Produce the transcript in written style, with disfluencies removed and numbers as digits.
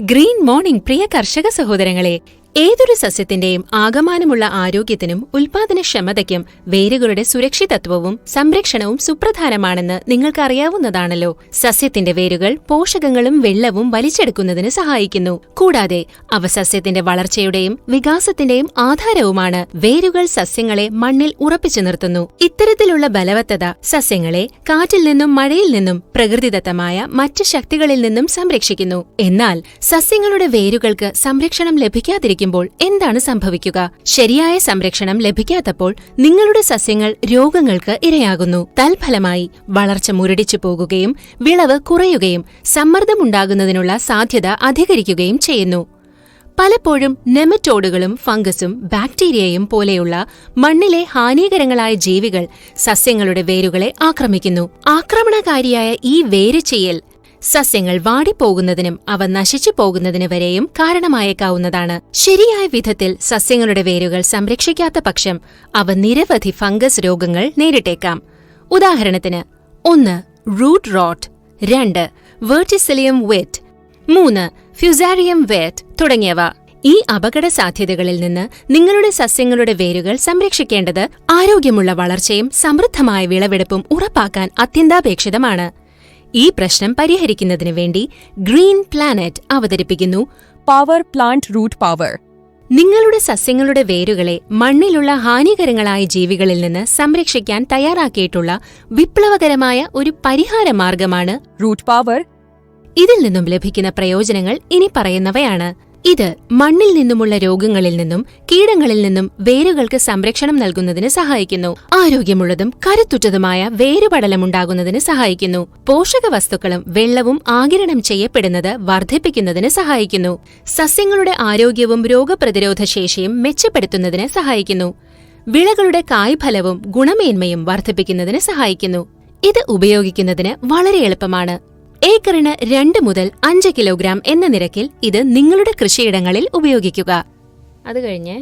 Green morning പ്രിയ കർഷക സഹോദരങ്ങളെ, ഏതൊരു സസ്യത്തിന്റെയും ആകമാനമുള്ള ആരോഗ്യത്തിനും ഉൽപാദനക്ഷമതയ്ക്കും വേരുകളുടെ സുരക്ഷിതത്വവും സംരക്ഷണവും സുപ്രധാനമാണെന്ന് നിങ്ങൾക്കറിയാവുന്നതാണല്ലോ. സസ്യത്തിന്റെ വേരുകൾ പോഷകങ്ങളും വെള്ളവും വലിച്ചെടുക്കുന്നതിന് സഹായിക്കുന്നു. കൂടാതെ അവ സസ്യത്തിന്റെ വളർച്ചയുടെയും വികാസത്തിന്റെയും ആധാരവുമാണ്. വേരുകൾ സസ്യങ്ങളെ മണ്ണിൽ ഉറപ്പിച്ചു നിർത്തുന്നു. ഇത്തരത്തിലുള്ള ബലവത്തത സസ്യങ്ങളെ കാറ്റിൽ നിന്നും മഴയിൽ നിന്നും പ്രകൃതിദത്തമായ മറ്റ് ശക്തികളിൽ നിന്നും സംരക്ഷിക്കുന്നു. എന്നാൽ സസ്യങ്ങളുടെ വേരുകൾക്ക് സംരക്ഷണം ലഭിക്കാതിരിക്കും എന്താണ് സംഭവിക്കുക? ശരിയായ സംരക്ഷണം ലഭിക്കാത്തപ്പോൾ നിങ്ങളുടെ സസ്യങ്ങൾ രോഗങ്ങൾക്ക് ഇരയാകുന്നു. തൽഫലമായി വളർച്ച മുരടിച്ചു പോകുകയും വിളവ് കുറയുകയും സമ്മർദ്ദമുണ്ടാകുന്നതിനുള്ള സാധ്യത അധികരിക്കുകയും ചെയ്യുന്നു. പലപ്പോഴും നെമറ്റോഡുകളും ഫംഗസും ബാക്ടീരിയയും പോലെയുള്ള മണ്ണിലെ ഹാനികരങ്ങളായ ജീവികൾ സസ്യങ്ങളുടെ വേരുകളെ ആക്രമിക്കുന്നു. ആക്രമണകാരിയായ ഈ വേരുചീയൽ സസ്യങ്ങൾ വാടിപ്പോകുന്നതിനും അവ നശിച്ചു പോകുന്നതിന് വരെയും കാരണമായേക്കാവുന്നതാണ്. ശരിയായ വിധത്തിൽ സസ്യങ്ങളുടെ വേരുകൾ സംരക്ഷിക്കാത്ത പക്ഷം അവ നിരവധി ഫംഗസ് രോഗങ്ങൾ നേരിട്ടേക്കാം. ഉദാഹരണത്തിന് 1. Root rot, 2. Verticillium wilt, 3. Fusarium wilt തുടങ്ങിയവ. ഈ അപകട സാധ്യതകളിൽ നിന്ന് നിങ്ങളുടെ സസ്യങ്ങളുടെ വേരുകൾ സംരക്ഷിക്കേണ്ടത് ആരോഗ്യമുള്ള വളർച്ചയും സമൃദ്ധമായ വിളവെടുപ്പും ഉറപ്പാക്കാൻ അത്യന്താപേക്ഷിതമാണ്. ഈ പ്രശ്നം പരിഹരിക്കുന്നതിനു വേണ്ടി ഗ്രീൻ പ്ലാനറ്റ് അവതരിപ്പിക്കുന്നു പവർ പ്ലാന്റ് റൂട്ട് പവർ. നിങ്ങളുടെ സസ്യങ്ങളുടെ വേരുകളെ മണ്ണിലുള്ള ഹാനികരങ്ങളായ ജീവികളിൽ നിന്ന് സംരക്ഷിക്കാൻ തയ്യാറാക്കിയിട്ടുള്ള വിപ്ലവകരമായ ഒരു പരിഹാര മാർഗമാണ് റൂട്ട് പവർ. ഇതിൽ നിന്നും ലഭിക്കുന്ന പ്രയോജനങ്ങൾ ഇനി പറയുന്നവയാണ്. ഇത് മണ്ണിൽ നിന്നുമുള്ള രോഗങ്ങളിൽ നിന്നും കീടങ്ങളിൽ നിന്നും വേരുകൾക്ക് സംരക്ഷണം നൽകുന്നതിന് സഹായിക്കുന്നു. ആരോഗ്യമുള്ളതും കരുത്തുറ്റതുമായ വേരുപടലമുണ്ടാകുന്നതിന് സഹായിക്കുന്നു. പോഷകവസ്തുക്കളും വെള്ളവും ആഗിരണം ചെയ്യപ്പെടുന്നത് വർദ്ധിപ്പിക്കുന്നതിന് സഹായിക്കുന്നു. സസ്യങ്ങളുടെ ആരോഗ്യവും രോഗപ്രതിരോധ ശേഷിയും മെച്ചപ്പെടുത്തുന്നതിന് സഹായിക്കുന്നു. വിളകളുടെ കായ്ഫലവും ഗുണമേന്മയും വർദ്ധിപ്പിക്കുന്നതിന് സഹായിക്കുന്നു. ഇത് ഉപയോഗിക്കുന്നതിന് വളരെ എളുപ്പമാണ്. ഏക്കറിന് 2 മുതൽ 5 കിലോഗ്രാം എന്ന നിരക്കിൽ ഇത് നിങ്ങളുടെ കൃഷിയിടങ്ങളിൽ ഉപയോഗിക്കുക. അത് കഴിഞ്ഞ്